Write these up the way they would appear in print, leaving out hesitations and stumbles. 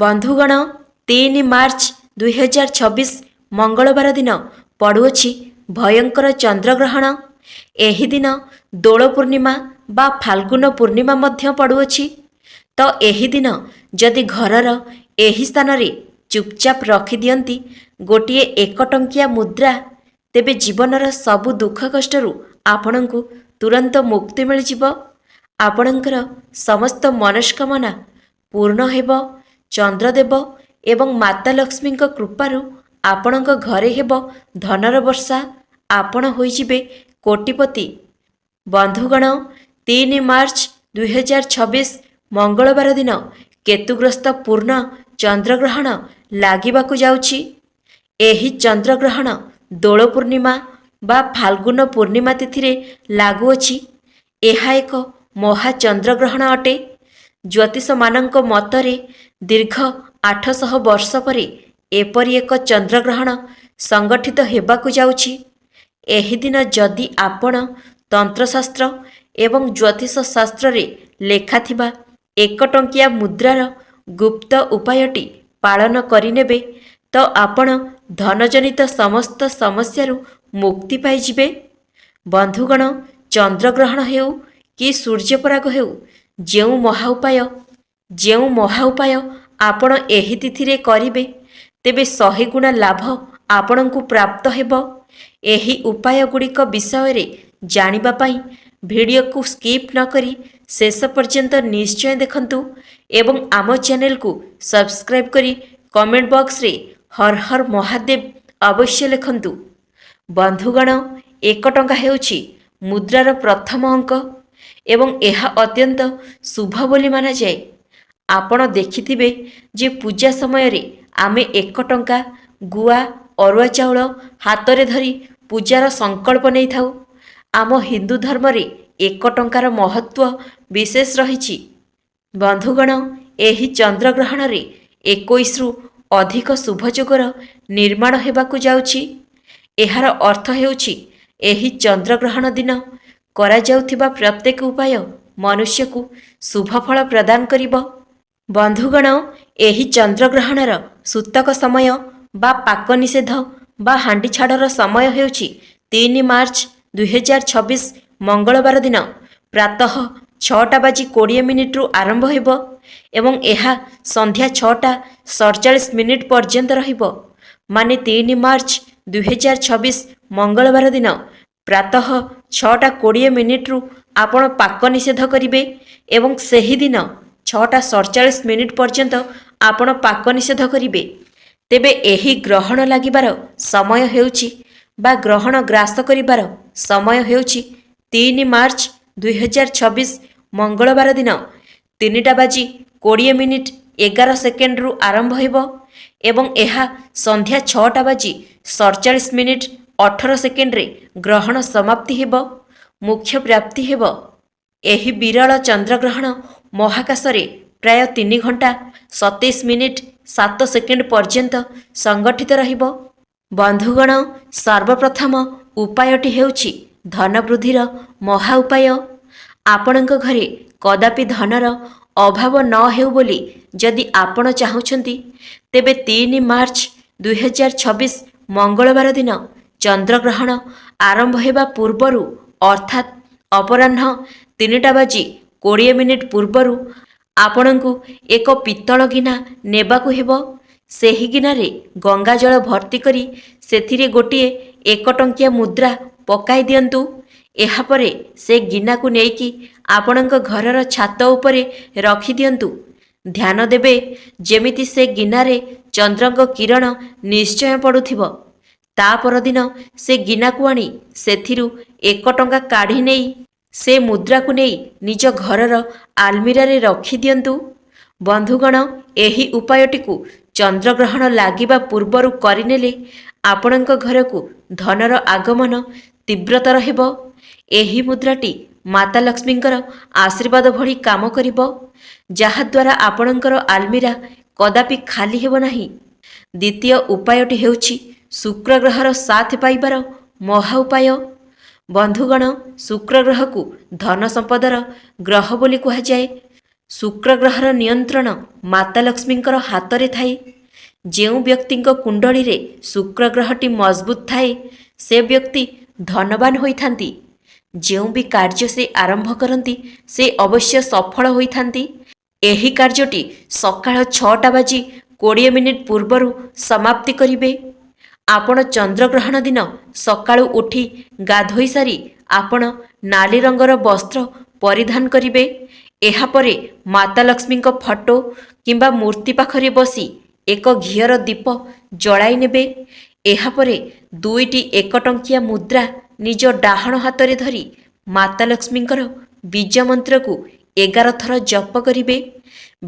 ବନ୍ଧୁଗଣ 3 ମାର୍ଚ୍ଚ 2026 ମଙ୍ଗଳବାର ଦିନ ପଡ଼ୁଅଛି ଭୟଙ୍କର ଚନ୍ଦ୍ରଗ୍ରହଣ। ଏହି ଦିନ ଦୋଳ ପୂର୍ଣ୍ଣିମା ବା ଫାଲ୍ଗୁନ ପୂର୍ଣ୍ଣିମା ମଧ୍ୟ ପଡ଼ୁଅଛି। ତ ଏହି ଦିନ ଯଦି ଘରର ଏହି ସ୍ଥାନରେ ଚୁପଚାପ ରଖିଦିଅନ୍ତି ଗୋଟିଏ 1 ଟଙ୍କିଆ ମୁଦ୍ରା, ତେବେ ଜୀବନର ସବୁ ଦୁଃଖ କଷ୍ଟରୁ ଆପଣଙ୍କୁ ତୁରନ୍ତ ମୁକ୍ତି ମିଳିଯିବ। ଆପଣଙ୍କର ସମସ୍ତ ମନସ୍କାମନା ପୂର୍ଣ୍ଣ ହେବ। ଚନ୍ଦ୍ରଦେବ ଏବଂ ମାତା ଲକ୍ଷ୍ମୀଙ୍କ କୃପାରୁ ଆପଣଙ୍କ ଘରେ ହେବ ଧନର ବର୍ଷା। ଆପଣ ହୋଇଯିବେ କୋଟିପତି। ବନ୍ଧୁଗଣ 3 ମାର୍ଚ୍ଚ 2026 ମଙ୍ଗଳବାର ଦିନ କେତୁଗ୍ରସ୍ତ ପୂର୍ଣ୍ଣ ଚନ୍ଦ୍ରଗ୍ରହଣ ଲାଗିବାକୁ ଯାଉଛି। ଏହି ଚନ୍ଦ୍ରଗ୍ରହଣ ଦୋଳ ପୂର୍ଣ୍ଣିମା ବା ଫାଲ୍ଗୁନ ପୂର୍ଣ୍ଣିମା ତିଥିରେ ଲାଗୁଅଛି। ଏହା ଏକ ମହାଚନ୍ଦ୍ରଗ୍ରହଣ ଅଟେ। ଜ୍ୟୋତିଷମାନଙ୍କ ମତରେ ଦୀର୍ଘ 800 ବର୍ଷ ପରେ ଏପରି ଏକ ଚନ୍ଦ୍ରଗ୍ରହଣ ସଂଗଠିତ ହେବାକୁ ଯାଉଛି। ଏହି ଦିନ ଯଦି ଆପଣ ତନ୍ତ୍ରଶାସ୍ତ୍ର ଏବଂ ଜ୍ୟୋତିଷ ଶାସ୍ତ୍ରରେ ଲେଖାଥିବା 1 ଟଙ୍କିଆ ମୁଦ୍ରାର ଗୁପ୍ତ ଉପାୟଟି ପାଳନ କରିନେବେ, ତ ଆପଣ ଧନଜନିତ ସମସ୍ତ ସମସ୍ୟାରୁ ମୁକ୍ତି ପାଇଯିବେ। ବନ୍ଧୁଗଣ, ଚନ୍ଦ୍ରଗ୍ରହଣ ହେଉ କି ସୂର୍ଯ୍ୟପରାଗ ହେଉ, ଯେଉଁ ମହା ଉପାୟ ଆପଣ ଏହି ତିଥିରେ କରିବେ, ତେବେ 100 ଗୁଣା ଲାଭ ଆପଣଙ୍କୁ ପ୍ରାପ୍ତ ହେବ। ଏହି ଉପାୟଗୁଡ଼ିକ ବିଷୟରେ ଜାଣିବା ପାଇଁ ଭିଡ଼ିଓକୁ ସ୍କିପ୍ ନ କରି ଶେଷ ପର୍ଯ୍ୟନ୍ତ ନିଶ୍ଚୟ ଦେଖନ୍ତୁ ଏବଂ ଆମ ଚ୍ୟାନେଲକୁ ସବସ୍କ୍ରାଇବ୍ କରି କମେଣ୍ଟ ବକ୍ସରେ ହର ହର ମହାଦେବ ଅବଶ୍ୟ ଲେଖନ୍ତୁ। ବନ୍ଧୁଗଣ, 1 ଟଙ୍କା ହେଉଛି ମୁଦ୍ରାର ପ୍ରଥମ ଅଙ୍କ ଏବଂ ଏହା ଅତ୍ୟନ୍ତ ଶୁଭ ବୋଲି ମାନାଯାଏ। ଆପଣ ଦେଖିଥିବେ ଯେ ପୂଜା ସମୟରେ ଆମେ 1 ଟଙ୍କା, ଗୁଆ, ଅରୁଆ ଚାଉଳ ହାତରେ ଧରି ପୂଜାର ସଂକଳ୍ପ ନେଇଥାଉ। ଆମ ହିନ୍ଦୁ ଧର୍ମରେ 1 ଟଙ୍କାର ମହତ୍ତ୍ୱ ବିଶେଷ ରହିଛି। ବନ୍ଧୁଗଣ, ଏହି ଚନ୍ଦ୍ରଗ୍ରହଣରେ 21ରୁ ଅଧିକ ଶୁଭଯୋଗର ନିର୍ମାଣ ହେବାକୁ ଯାଉଛି। ଏହାର ଅର୍ଥ ହେଉଛି ଏହି ଚନ୍ଦ୍ରଗ୍ରହଣ ଦିନ କରାଯାଉଥିବା ପ୍ରତ୍ୟେକ ଉପାୟ ମନୁଷ୍ୟକୁ ଶୁଭଫଳ ପ୍ରଦାନ କରିବ। ବନ୍ଧୁଗଣ, ଏହି ଚନ୍ଦ୍ରଗ୍ରହଣର ସୂତକ ସମୟ ବା ପାକ ନିଷେଧ ବା ହାଣ୍ଡିଛାଡ଼ର ସମୟ ହେଉଛି 3 ମାର୍ଚ୍ଚ 2026 ମଙ୍ଗଳବାର ଦିନ ପ୍ରାତଃ 6:20 ଆରମ୍ଭ ହେବ ଏବଂ ଏହା ସନ୍ଧ୍ୟା 6:47 ପର୍ଯ୍ୟନ୍ତ ରହିବ। ମାନେ 3 ମାର୍ଚ୍ଚ 2026 ମଙ୍ଗଳବାର ଦିନ ପ୍ରାତଃ 6:20 ଆପଣ ପାକ ନିଷେଧ କରିବେ ଏବଂ ସେହିଦିନ 6:47 ପର୍ଯ୍ୟନ୍ତ ଆପଣ ପାକ ନିଷେଧ କରିବେ। ତେବେ ଏହି ଗ୍ରହଣ ଲାଗିବାର ସମୟ ହେଉଛି ବା ଗ୍ରହଣ ଗ୍ରାସ କରିବାର ସମୟ ହେଉଛି 3 ମାର୍ଚ୍ଚ 2026 ମଙ୍ଗଳବାର ଦିନ 3:20 ଆରମ୍ଭ ହେବ ଏବଂ ଏହା ସନ୍ଧ୍ୟା 6:47 ଗ୍ରହଣ ସମାପ୍ତି ହେବ। ମୁଖ୍ୟ ପ୍ରାପ୍ତି ହେବ। ଏହି ବିରଳ ଚନ୍ଦ୍ରଗ୍ରହଣ ମହାକାଶରେ ପ୍ରାୟ 3 ଘଣ୍ଟା 27 ମିନିଟ୍ 7 ସେକେଣ୍ଡ ପର୍ଯ୍ୟନ୍ତ ସଂଗଠିତ ରହିବ। ବନ୍ଧୁଗଣ, ସର୍ବପ୍ରଥମ ଉପାୟଟି ହେଉଛି ଧନବୃଦ୍ଧିର ମହା ଉପାୟ। ଆପଣଙ୍କ ଘରେ କଦାପି ଧନର ଅଭାବ ନ ହେଉ ବୋଲି ଯଦି ଆପଣ ଚାହୁଁଛନ୍ତି, ତେବେ 3 ମାର୍ଚ୍ଚ 2026 ମଙ୍ଗଳବାର ଦିନ ଚନ୍ଦ୍ରଗ୍ରହଣ ଆରମ୍ଭ ହେବା ପୂର୍ବରୁ ଅର୍ଥାତ୍ ଅପରାହ୍ନ 3:20 ପୂର୍ବରୁ ଆପଣଙ୍କୁ ଏକ ପିତ୍ତଳ ଗିନା ନେବାକୁ ହେବ। ସେହି ଗିନାରେ ଗଙ୍ଗାଜଳ ଭର୍ତ୍ତି କରି ସେଥିରେ ଗୋଟିଏ 1 ଟଙ୍କିଆ ମୁଦ୍ରା ପକାଇ ଦିଅନ୍ତୁ। ଏହାପରେ ସେ ଗିନାକୁ ନେଇକି ଆପଣଙ୍କ ଘରର ଛାତ ଉପରେ ରଖିଦିଅନ୍ତୁ। ଧ୍ୟାନ ଦେବେ ଯେମିତି ସେ ଗିନାରେ ଚନ୍ଦ୍ରଙ୍କ କିରଣ ନିଶ୍ଚୟ ପଡ଼ୁଥିବ। ତା ପରଦିନ ସେ ଗିନାକୁ ଆଣି ସେଥିରୁ 1 ଟଙ୍କା କାଢ଼ି ନେଇ ସେ ମୁଦ୍ରାକୁ ନେଇ ନିଜ ଘରର ଆଲମିରାରେ ରଖିଦିଅନ୍ତୁ। ବନ୍ଧୁଗଣ, ଏହି ଉପାୟଟିକୁ ଚନ୍ଦ୍ରଗ୍ରହଣ ଲାଗିବା ପୂର୍ବରୁ କରିନେଲେ ଆପଣଙ୍କ ଘରକୁ ଧନର ଆଗମନ ତୀବ୍ରତର ହେବ। ଏହି ମୁଦ୍ରାଟି ମାତା ଲକ୍ଷ୍ମୀଙ୍କର ଆଶୀର୍ବାଦ ଭଳି କାମ କରିବ, ଯାହାଦ୍ୱାରା ଆପଣଙ୍କର ଆଲମିରା କଦାପି ଖାଲି ହେବ ନାହିଁ। ଦ୍ୱିତୀୟ ଉପାୟଟି ହେଉଛି ଶୁକ୍ର ଗ୍ରହର ସାଥ ପାଇବାର ମହା ଉପାୟ। ବନ୍ଧୁଗଣ, ଶୁକ୍ର ଗ୍ରହକୁ ଧନ ସମ୍ପଦର ଗ୍ରହ ବୋଲି କୁହାଯାଏ। ଶୁକ୍ରଗ୍ରହର ନିୟନ୍ତ୍ରଣ ମାତା ଲକ୍ଷ୍ମୀଙ୍କର ହାତରେ ଥାଏ। ଯେଉଁ ବ୍ୟକ୍ତିଙ୍କ କୁଣ୍ଡଳୀରେ ଶୁକ୍ରଗ୍ରହଟି ମଜବୁତ ଥାଏ ସେ ବ୍ୟକ୍ତି ଧନବାନ ହୋଇଥାନ୍ତି। ଯେଉଁ ବି କାର୍ଯ୍ୟ ସେ ଆରମ୍ଭ କରନ୍ତି ସେ ଅବଶ୍ୟ ସଫଳ ହୋଇଥାନ୍ତି। ଏହି କାର୍ଯ୍ୟଟି ସକାଳ 6:20 ପୂର୍ବରୁ ସମାପ୍ତି କରିବେ। ଆପଣ ଚନ୍ଦ୍ରଗ୍ରହଣ ଦିନ ସକାଳୁ ଉଠି ଗାଧୋଇ ସାରି ଆପଣ ନାଲି ରଙ୍ଗର ବସ୍ତ୍ର ପରିଧାନ କରିବେ। ଏହାପରେ ମାତା ଲକ୍ଷ୍ମୀଙ୍କ ଫଟୋ କିମ୍ବା ମୂର୍ତ୍ତି ପାଖରେ ବସି ଏକ ଘିଅର ଦୀପ ଜଳାଇ ନେବେ। ଏହାପରେ 2ଟି 1 ଟଙ୍କିଆ ମୁଦ୍ରା ନିଜ ଡାହାଣ ହାତରେ ଧରି ମାତା ଲକ୍ଷ୍ମୀଙ୍କର ବୀଜ ମନ୍ତ୍ରକୁ 11 ଥର ଜପ କରିବେ।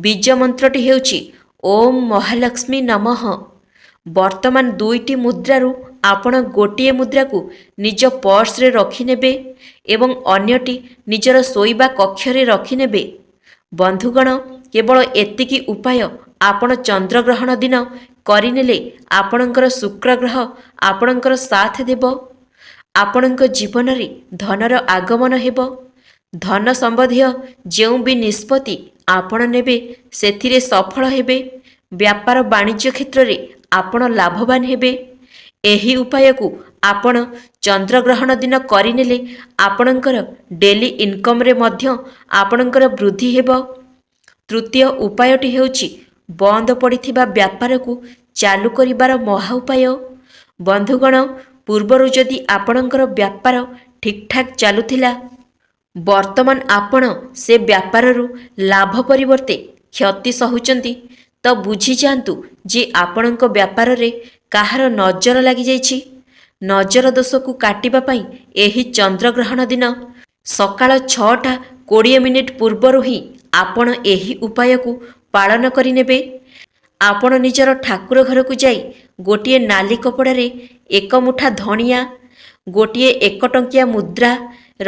ବୀଜ ମନ୍ତ୍ରଟି ହେଉଛି ଓମ୍ ମହାଲକ୍ଷ୍ମୀ ନମଃ। ବର୍ତ୍ତମାନ 2ଟି ମୁଦ୍ରାରୁ ଆପଣ ଗୋଟିଏ ମୁଦ୍ରାକୁ ନିଜ ପର୍ସରେ ରଖିନେବେ ଏବଂ ଅନ୍ୟଟି ନିଜର ଶୋଇବା କକ୍ଷରେ ରଖିନେବେ। ବନ୍ଧୁଗଣ, କେବଳ ଏତିକି ଉପାୟ ଆପଣ ଚନ୍ଦ୍ରଗ୍ରହଣ ଦିନ କରିନେଲେ ଆପଣଙ୍କର ଶୁକ୍ରଗ୍ରହ ଆପଣଙ୍କର ସାଥ ଦେବ। ଆପଣଙ୍କ ଜୀବନରେ ଧନର ଆଗମନ ହେବ। ଧନ ସମ୍ବନ୍ଧୀୟ ଯେଉଁ ବି ନିଷ୍ପତ୍ତି ଆପଣ ନେବେ ସେଥିରେ ସଫଳ ହେବେ। ବ୍ୟାପାର ବାଣିଜ୍ୟ କ୍ଷେତ୍ରରେ ଆପଣ ଲାଭବାନ ହେବେ। ଏହି ଉପାୟକୁ ଆପଣ ଚନ୍ଦ୍ରଗ୍ରହଣ ଦିନ କରିନେଲେ ଆପଣଙ୍କର ଡେଲି ଇନକମରେ ମଧ୍ୟ ଆପଣଙ୍କର ବୃଦ୍ଧି ହେବ। ତୃତୀୟ ଉପାୟଟି ହେଉଛି ବନ୍ଦ ପଡ଼ିଥିବା ବ୍ୟାପାରକୁ ଚାଲୁ କରିବାର ମହା ଉପାୟ। ବନ୍ଧୁଗଣ, ପୂର୍ବରୁ ଯଦି ଆପଣଙ୍କର ବ୍ୟାପାର ଠିକଠାକ ଚାଲୁଥିଲା, ବର୍ତ୍ତମାନ ଆପଣ ସେ ବ୍ୟାପାରରୁ ଲାଭ ପରିବର୍ତ୍ତେ କ୍ଷତି ସହୁଛନ୍ତି, ତ ବୁଝିଯାଆନ୍ତୁ ଯେ ଆପଣଙ୍କ ବ୍ୟାପାରରେ କାହାର ନଜର ଲାଗିଯାଇଛି। ନଜର ଦୋଷକୁ କାଟିବା ପାଇଁ ଏହି ଚନ୍ଦ୍ରଗ୍ରହଣ ଦିନ ସକାଳ 6:20 ପୂର୍ବରୁ ହିଁ ଆପଣ ଏହି ଉପାୟକୁ ପାଳନ କରିନେବେ। ଆପଣ ନିଜର ଠାକୁର ଘରକୁ ଯାଇ ଗୋଟିଏ ନାଲି କପଡ଼ାରେ 1 ମୁଠା ଧଣିଆ, ଗୋଟିଏ 1 ଟଙ୍କିଆ ମୁଦ୍ରା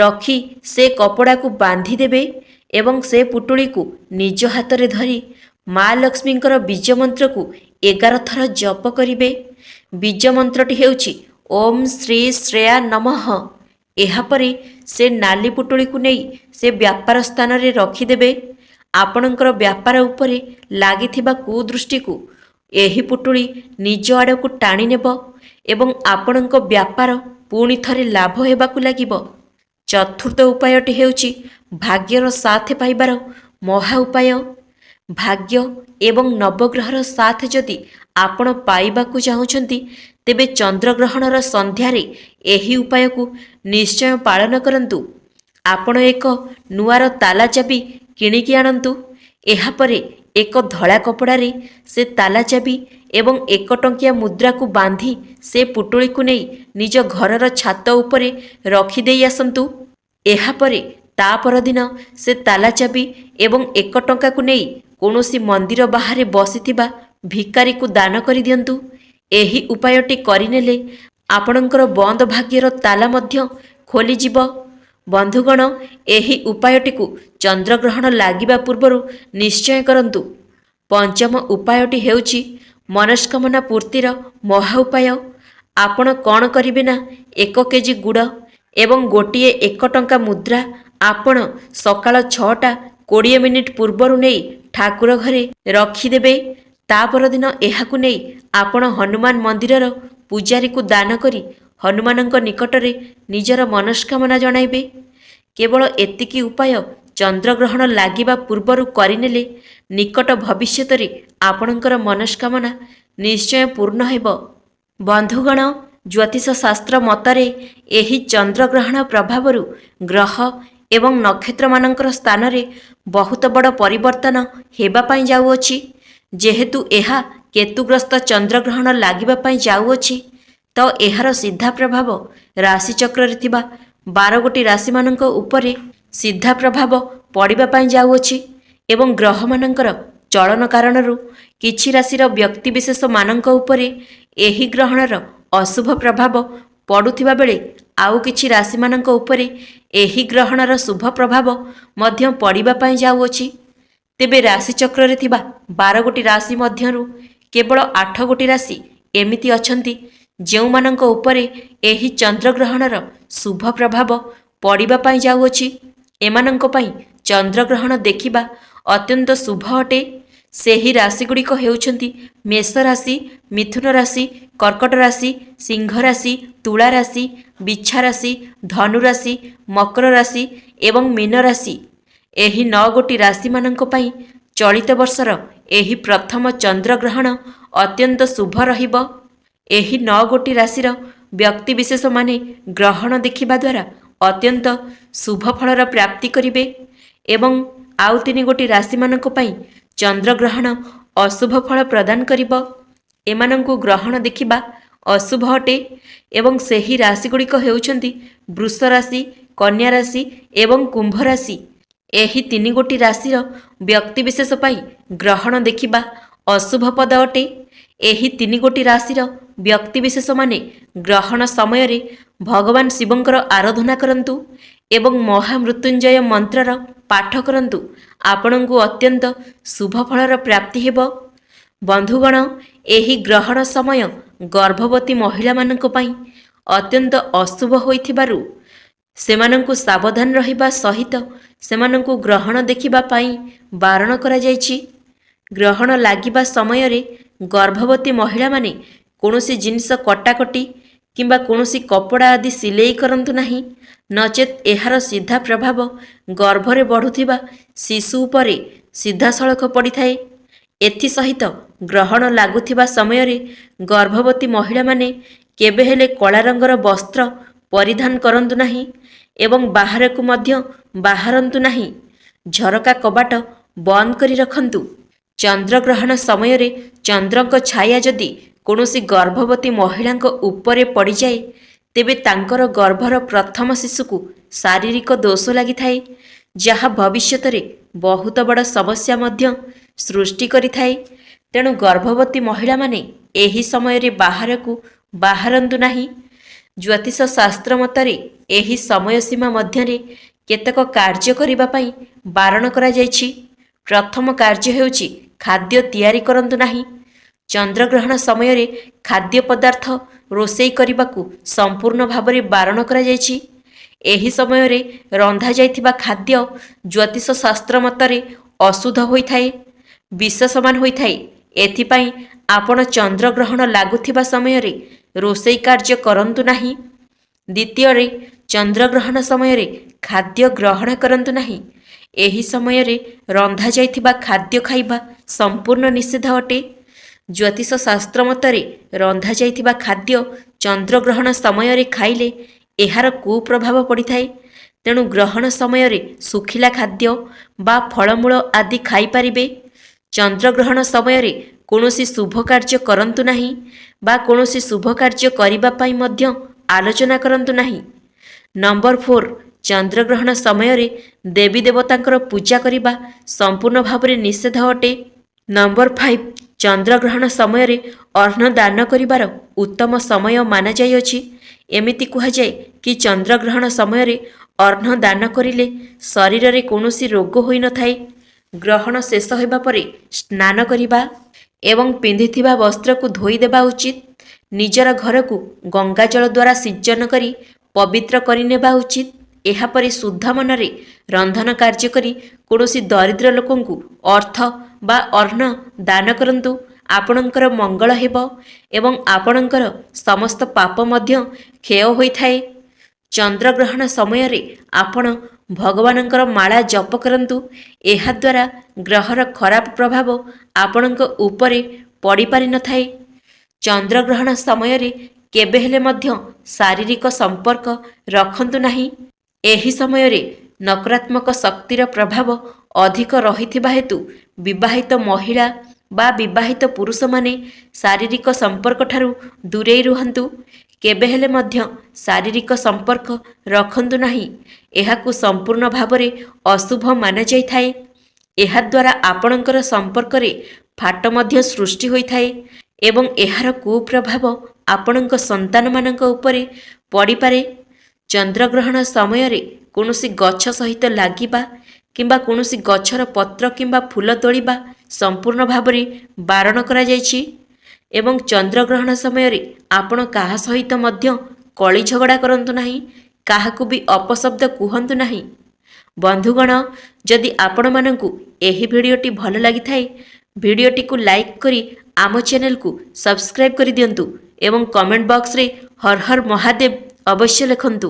ରଖି ସେ କପଡ଼ାକୁ ବାନ୍ଧିଦେବେ ଏବଂ ସେ ପୁଟୁଳିକୁ ନିଜ ହାତରେ ଧରି ମା ଲକ୍ଷ୍ମୀଙ୍କର ବୀଜ ମନ୍ତ୍ରକୁ 11 ଥର ଜପ କରିବେ। ବୀଜ ମନ୍ତ୍ରଟି ହେଉଛି ଓମ୍ ଶ୍ରୀ ଶ୍ରେୟା ନମଃ। ଏହାପରେ ସେ ନାଲି ପୁଟୁଳିକୁ ନେଇ ସେ ବ୍ୟାପାର ସ୍ଥାନରେ ରଖିଦେବେ। ଆପଣଙ୍କର ବ୍ୟାପାର ଉପରେ ଲାଗିଥିବା କୁଦୃଷ୍ଟିକୁ ଏହି ପୁଟୁଳି ନିଜ ଆଡ଼କୁ ଟାଣି ନେବ ଏବଂ ଆପଣଙ୍କ ବ୍ୟାପାର ପୁଣି ଥରେ ଲାଭ ହେବାକୁ ଲାଗିବ। ଚତୁର୍ଥ ଉପାୟଟି ହେଉଛି ଭାଗ୍ୟର ସାଥ ପାଇବାର ମହା ଉପାୟ। ଭାଗ୍ୟ ଏବଂ ନବଗ୍ରହର ସାଥ ଯଦି ଆପଣ ପାଇବାକୁ ଚାହୁଁଛନ୍ତି, ତେବେ ଚନ୍ଦ୍ରଗ୍ରହଣର ସନ୍ଧ୍ୟାରେ ଏହି ଉପାୟକୁ ନିଶ୍ଚୟ ପାଳନ କରନ୍ତୁ। ଆପଣ ଏକ ନୂଆର ତାଲା ଚାବି କିଣିକି ଆଣନ୍ତୁ। ଏହାପରେ ଏକ ଧଳା କପଡ଼ାରେ ସେ ତାଲା ଚାବି ଏବଂ 1 ଟଙ୍କିଆ ମୁଦ୍ରାକୁ ବାନ୍ଧି ସେ ପୁଟୁଳିକୁ ନେଇ ନିଜ ଘରର ଛାତ ଉପରେ ରଖିଦେଇ ଆସନ୍ତୁ। ଏହାପରେ ତା ପରଦିନ ସେ ତାଲା ଚାବି ଏବଂ 1 ଟଙ୍କାକୁ ନେଇ କୌଣସି ମନ୍ଦିର ବାହାରେ ବସିଥିବା ଭିକାରୀକୁ ଦାନ କରିଦିଅନ୍ତୁ। ଏହି ଉପାୟଟି କରିନେଲେ ଆପଣଙ୍କର ବନ୍ଦ ଭାଗ୍ୟର ତାଲା ମଧ୍ୟ ଖୋଲିଯିବ। ବନ୍ଧୁଗଣ, ଏହି ଉପାୟଟିକୁ ଚନ୍ଦ୍ରଗ୍ରହଣ ଲାଗିବା ପୂର୍ବରୁ ନିଶ୍ଚୟ କରନ୍ତୁ। ପଞ୍ଚମ ଉପାୟଟି ହେଉଛି ମନସ୍କାମନା ପୂର୍ତ୍ତିର ମହା ଉପାୟ। ଆପଣ କ'ଣ କରିବେ ନା 1 କେଜି ଗୁଡ଼ ଏବଂ ଗୋଟିଏ 1 ଟଙ୍କା ମୁଦ୍ରା ଆପଣ ସକାଳ 6:20 ପୂର୍ବରୁ ନେଇ ଠାକୁର ଘରେ ରଖିଦେବେ। ତା ପରଦିନ ଏହାକୁ ନେଇ ଆପଣ ହନୁମାନ ମନ୍ଦିରର ପୂଜାରୀକୁ ଦାନ କରି ହନୁମାନଙ୍କ ନିକଟରେ ନିଜର ମନସ୍କାମନା ଜଣାଇବେ। କେବଳ ଏତିକି ଉପାୟ ଚନ୍ଦ୍ରଗ୍ରହଣ ଲାଗିବା ପୂର୍ବରୁ କରିନେଲେ ନିକଟ ଭବିଷ୍ୟତରେ ଆପଣଙ୍କର ମନସ୍କାମନା ନିଶ୍ଚୟ ପୂର୍ଣ୍ଣ ହେବ। ବନ୍ଧୁଗଣ, ଜ୍ୟୋତିଷ ଶାସ୍ତ୍ର ମତରେ ଏହି ଚନ୍ଦ୍ରଗ୍ରହଣ ପ୍ରଭାବରୁ ଗ୍ରହ ଏବଂ ନକ୍ଷତ୍ରମାନଙ୍କର ସ୍ଥାନରେ ବହୁତ ବଡ଼ ପରିବର୍ତ୍ତନ ହେବା ପାଇଁ ଯାଉଅଛି। ଯେହେତୁ ଏହା କେତୁଗ୍ରସ୍ତ ଚନ୍ଦ୍ରଗ୍ରହଣ ଲାଗିବା ପାଇଁ ଯାଉଅଛି, ତ ଏହାର ସିଧା ପ୍ରଭାବ ରାଶିଚକ୍ରରେ ଥିବା 12ଗୋଟି ରାଶିମାନଙ୍କ ଉପରେ ସିଧା ପ୍ରଭାବ ପଡ଼ିବା ପାଇଁ ଯାଉଅଛି ଏବଂ ଗ୍ରହମାନଙ୍କର ଚଳନ କାରଣରୁ କିଛି ରାଶିର ବ୍ୟକ୍ତିବିଶେଷମାନଙ୍କ ଉପରେ ଏହି ଗ୍ରହଣର ଅଶୁଭ ପ୍ରଭାବ ପଡ଼ୁଥିବା ବେଳେ ଆଉ କିଛି ରାଶିମାନଙ୍କ ଉପରେ ଏହି ଗ୍ରହଣର ଶୁଭ ପ୍ରଭାବ ମଧ୍ୟ ପଡ଼ିବା ପାଇଁ ଯାଉଅଛି। ତେବେ ରାଶିଚକ୍ରରେ ଥିବା 12ଗୋଟି ରାଶି ମଧ୍ୟରୁ କେବଳ 8ଗୋଟି ରାଶି ଏମିତି ଅଛନ୍ତି ଯେଉଁମାନଙ୍କ ଉପରେ ଏହି ଚନ୍ଦ୍ରଗ୍ରହଣର ଶୁଭ ପ୍ରଭାବ ପଡ଼ିବା ପାଇଁ ଯାଉଅଛି। ଏମାନଙ୍କ ପାଇଁ ଚନ୍ଦ୍ରଗ୍ରହଣ ଦେଖିବା ଅତ୍ୟନ୍ତ ଶୁଭ ଅଟେ। ସେହି ରାଶିଗୁଡ଼ିକ ହେଉଛନ୍ତି ମେଷ ରାଶି, ମିଥୁନ ରାଶି, କର୍କଟ ରାଶି, ସିଂହ ରାଶି, ତୁଳା ରାଶି, ବିଛା ରାଶି, ଧନୁ ରାଶି, ମକର ରାଶି ଏବଂ ମୀନ ରାଶି। ଏହି 9 ଗୋଟି ରାଶିମାନଙ୍କ ପାଇଁ ଚଳିତ ବର୍ଷର ଏହି ପ୍ରଥମ ଚନ୍ଦ୍ରଗ୍ରହଣ ଅତ୍ୟନ୍ତ ଶୁଭ ରହିବ। ଏହି 9 ଗୋଟି ରାଶିର ବ୍ୟକ୍ତିବିଶେଷମାନେ ଗ୍ରହଣ ଦେଖିବା ଦ୍ୱାରା ଅତ୍ୟନ୍ତ ଶୁଭ ଫଳର ପ୍ରାପ୍ତି କରିବେ ଏବଂ ଆଉ 3 ଗୋଟି ରାଶିମାନଙ୍କ ପାଇଁ ଚନ୍ଦ୍ରଗ୍ରହଣ ଅଶୁଭ ଫଳ ପ୍ରଦାନ କରିବ। ଏମାନଙ୍କୁ ଗ୍ରହଣ ଦେଖିବା ଅଶୁଭ ଅଟେ ଏବଂ ସେହି ରାଶିଗୁଡ଼ିକ ହେଉଛନ୍ତି ବୃଷ ରାଶି, କନ୍ୟା ରାଶି ଏବଂ କୁମ୍ଭ ରାଶି। ଏହି 3 ଗୋଟି ରାଶିର ବ୍ୟକ୍ତିବିଶେଷ ପାଇଁ ଗ୍ରହଣ ଦେଖିବା ଅଶୁଭ ପଦ ଅଟେ। ଏହି 3 ଗୋଟି ରାଶିର ବ୍ୟକ୍ତିବିଶେଷମାନେ ଗ୍ରହଣ ସମୟରେ ଭଗବାନ ଶିବଙ୍କର ଆରାଧନା କରନ୍ତୁ ଏବଂ ମହାମୃତ୍ୟୁଞ୍ଜୟ ମନ୍ତ୍ରର ପାଠ କରନ୍ତୁ। ଆପଣଙ୍କୁ ଅତ୍ୟନ୍ତ ଶୁଭ ଫଳର ପ୍ରାପ୍ତି ହେବ। ବନ୍ଧୁଗଣ, ଏହି ଗ୍ରହଣ ସମୟ ଗର୍ଭବତୀ ମହିଳାମାନଙ୍କ ପାଇଁ ଅତ୍ୟନ୍ତ ଅଶୁଭ ହୋଇଥିବାରୁ ସେମାନଙ୍କୁ ସାବଧାନ ରହିବା ସହିତ ସେମାନଙ୍କୁ ଗ୍ରହଣ ଦେଖିବା ପାଇଁ ବାରଣ କରାଯାଇଛି। ଗ୍ରହଣ ଲାଗିବା ସମୟରେ ଗର୍ଭବତୀ ମହିଳାମାନେ କୌଣସି ଜିନିଷ କଟାକଟି କିମ୍ବା କୌଣସି କପଡ଼ା ଆଦି ସିଲେଇ କରନ୍ତୁ ନାହିଁ, ନଚେତ୍ ଏହାର ସିଧା ପ୍ରଭାବ ଗର୍ଭରେ ବଢ଼ୁଥିବା ଶିଶୁ ଉପରେ ସିଧାସଳଖ ପଡ଼ିଥାଏ। ଏଥିସହିତ ଗ୍ରହଣ ଲାଗୁଥିବା ସମୟରେ ଗର୍ଭବତୀ ମହିଳାମାନେ କେବେ ହେଲେ କଳା ରଙ୍ଗର ବସ୍ତ୍ର ପରିଧାନ କରନ୍ତୁ ନାହିଁ ଏବଂ ବାହାରକୁ ମଧ୍ୟ ବାହାରନ୍ତୁ ନାହିଁ। ଝରକା କବାଟ ବନ୍ଦ କରି ରଖନ୍ତୁ। ଚନ୍ଦ୍ରଗ୍ରହଣ ସମୟରେ ଚନ୍ଦ୍ରଙ୍କ ଛାୟା ଯଦି କୌଣସି ଗର୍ଭବତୀ ମହିଳାଙ୍କ ଉପରେ ପଡ଼ିଯାଏ, ତେବେ ତାଙ୍କର ଗର୍ଭର ପ୍ରଥମ ଶିଶୁକୁ ଶାରୀରିକ ଦୋଷ ଲାଗିଥାଏ, ଯାହା ଭବିଷ୍ୟତରେ ବହୁତ ବଡ଼ ସମସ୍ୟା ମଧ୍ୟ ସୃଷ୍ଟି କରିଥାଏ। ତେଣୁ ଗର୍ଭବତୀ ମହିଳାମାନେ ଏହି ସମୟରେ ବାହାରକୁ ବାହାରନ୍ତୁ ନାହିଁ। ଜ୍ୟୋତିଷ ଶାସ୍ତ୍ର ମତରେ ଏହି ସମୟ ସୀମା ମଧ୍ୟରେ କେତେକ କାର୍ଯ୍ୟ କରିବା ପାଇଁ ବାରଣ କରାଯାଇଛି। ପ୍ରଥମ କାର୍ଯ୍ୟ ହେଉଛି ଖାଦ୍ୟ ତିଆରି କରନ୍ତୁ ନାହିଁ। ଚନ୍ଦ୍ରଗ୍ରହଣ ସମୟରେ ଖାଦ୍ୟ ପଦାର୍ଥ ରୋଷେଇ କରିବାକୁ ସମ୍ପୂର୍ଣ୍ଣ ଭାବରେ ବାରଣ କରାଯାଇଛି। ଏହି ସମୟରେ ରନ୍ଧାଯାଇଥିବା ଖାଦ୍ୟ ଜ୍ୟୋତିଷ ଶାସ୍ତ୍ର ମତରେ ଅଶୁଦ୍ଧ ହୋଇଥାଏ, ବିଷ ସମାନ ହୋଇଥାଏ। ଏଥିପାଇଁ ଆପଣ ଚନ୍ଦ୍ରଗ୍ରହଣ ଲାଗୁଥିବା ସମୟରେ ରୋଷେଇ କାର୍ଯ୍ୟ କରନ୍ତୁ ନାହିଁ। ଦ୍ୱିତୀୟରେ, ଚନ୍ଦ୍ରଗ୍ରହଣ ସମୟରେ ଖାଦ୍ୟ ଗ୍ରହଣ କରନ୍ତୁ ନାହିଁ। ଏହି ସମୟରେ ରନ୍ଧାଯାଇଥିବା ଖାଦ୍ୟ ଖାଇବା ସମ୍ପୂର୍ଣ୍ଣ ନିଷେଧ ଅଟେ। ଜ୍ୟୋତିଷ ଶାସ୍ତ୍ର ମତରେ ରନ୍ଧାଯାଇଥିବା ଖାଦ୍ୟ ଚନ୍ଦ୍ରଗ୍ରହଣ ସମୟରେ ଖାଇଲେ ଏହାର କୁପ୍ରଭାବ ପଡ଼ିଥାଏ। ତେଣୁ ଗ୍ରହଣ ସମୟରେ ଶୁଖିଲା ଖାଦ୍ୟ ବା ଫଳମୂଳ ଆଦି ଖାଇପାରିବେ। ଚନ୍ଦ୍ରଗ୍ରହଣ ସମୟରେ କୌଣସି ଶୁଭ କାର୍ଯ୍ୟ କରନ୍ତୁ ନାହିଁ ବା କୌଣସି ଶୁଭ କାର୍ଯ୍ୟ କରିବା ପାଇଁ ମଧ୍ୟ ଆଲୋଚନା କରନ୍ତୁ ନାହିଁ। ନମ୍ବର 4, ଚନ୍ଦ୍ରଗ୍ରହଣ ସମୟରେ ଦେବୀ ଦେବତାଙ୍କର ପୂଜା କରିବା ସମ୍ପୂର୍ଣ୍ଣ ଭାବରେ ନିଷେଧ ଅଟେ। ନମ୍ବର 5, ଚନ୍ଦ୍ରଗ୍ରହଣ ସମୟରେ ଅର୍ଣ୍ଣ ଦାନ କରିବାର ଉତ୍ତମ ସମୟ ମାନାଯାଇଅଛି। ଏମିତି କୁହାଯାଏ କି ଚନ୍ଦ୍ରଗ୍ରହଣ ସମୟରେ ଅର୍ଣ୍ଣ ଦାନ କରିଲେ ଶରୀରରେ କୌଣସି ରୋଗ ହୋଇନଥାଏ। ଗ୍ରହଣ ଶେଷ ହେବା ପରେ ସ୍ନାନ କରିବା ଏବଂ ପିନ୍ଧିଥିବା ବସ୍ତ୍ରକୁ ଧୋଇଦେବା ଉଚିତ। ନିଜର ଘରକୁ ଗଙ୍ଗାଜଳ ଦ୍ୱାରା ସିଞ୍ଚନ କରି ପବିତ୍ର କରିନେବା ଉଚିତ। ଏହାପରେ ଶୁଦ୍ଧ ମନରେ ରନ୍ଧନ କାର୍ଯ୍ୟ କରି କୌଣସି ଦରିଦ୍ର ଲୋକଙ୍କୁ ଅର୍ଥ ବା ଅର୍ଣ୍ଣ ଦାନ କରନ୍ତୁ। ଆପଣଙ୍କର ମଙ୍ଗଳ ହେବ ଏବଂ ଆପଣଙ୍କର ସମସ୍ତ ପାପ ମଧ୍ୟ କ୍ଷୟ ହୋଇଥାଏ। ଚନ୍ଦ୍ରଗ୍ରହଣ ସମୟରେ ଆପଣ ଭଗବାନଙ୍କର ମାଳା ଜପ କରନ୍ତୁ। ଏହାଦ୍ୱାରା ଗ୍ରହର ଖରାପ ପ୍ରଭାବ ଆପଣଙ୍କ ଉପରେ ପଡ଼ିପାରିନଥାଏ। ଚନ୍ଦ୍ରଗ୍ରହଣ ସମୟରେ କେବେ ହେଲେ ମଧ୍ୟ ଶାରୀରିକ ସମ୍ପର୍କ ରଖନ୍ତୁ ନାହିଁ। ଏହି ସମୟରେ ନକାରାତ୍ମକ ଶକ୍ତିର ପ୍ରଭାବ ଅଧିକ ରହିଥିବା ହେତୁ ବିବାହିତ ମହିଳା ବା ବିବାହିତ ପୁରୁଷମାନେ ଶାରୀରିକ ସମ୍ପର୍କଠାରୁ ଦୂରେଇ ରୁହନ୍ତୁ। କେବେ ହେଲେ ମଧ୍ୟ ଶାରୀରିକ ସମ୍ପର୍କ ରଖନ୍ତୁ ନାହିଁ। ଏହାକୁ ସମ୍ପୂର୍ଣ୍ଣ ଭାବରେ ଅଶୁଭ ମାନାଯାଇଥାଏ। ଏହାଦ୍ୱାରା ଆପଣଙ୍କର ସମ୍ପର୍କରେ ଫାଟ ମଧ୍ୟ ସୃଷ୍ଟି ହୋଇଥାଏ ଏବଂ ଏହାର କୁପ୍ରଭାବ ଆପଣଙ୍କ ସନ୍ତାନମାନଙ୍କ ଉପରେ ପଡ଼ିପାରେ। ଚନ୍ଦ୍ରଗ୍ରହଣ ସମୟରେ କୌଣସି ଗଛ ସହିତ ଲାଗିବା କିମ୍ବା କୌଣସି ଗଛର ପତ୍ର କିମ୍ବା ଫୁଲ ତୋଳିବା ସମ୍ପୂର୍ଣ୍ଣ ଭାବରେ ବାରଣ କରାଯାଇଛି ଏବଂ ଚନ୍ଦ୍ରଗ୍ରହଣ ସମୟରେ ଆପଣ କାହା ସହିତ ମଧ୍ୟ କଳି ଝଗଡ଼ା କରନ୍ତୁ ନାହିଁ, କାହାକୁ ବି ଅପଶବ୍ଦ କୁହନ୍ତୁ ନାହିଁ। ବନ୍ଧୁଗଣ, ଯଦି ଆପଣମାନଙ୍କୁ ଏହି ଭିଡ଼ିଓଟି ଭଲ ଲାଗିଥାଏ, ଭିଡ଼ିଓଟିକୁ ଲାଇକ୍ କରି ଆମ ଚ୍ୟାନେଲକୁ ସବସ୍କ୍ରାଇବ୍ କରିଦିଅନ୍ତୁ ଏବଂ କମେଣ୍ଟ ବକ୍ସରେ ହର ହର ମହାଦେବ ଅବଶ୍ୟ ଲେଖନ୍ତୁ।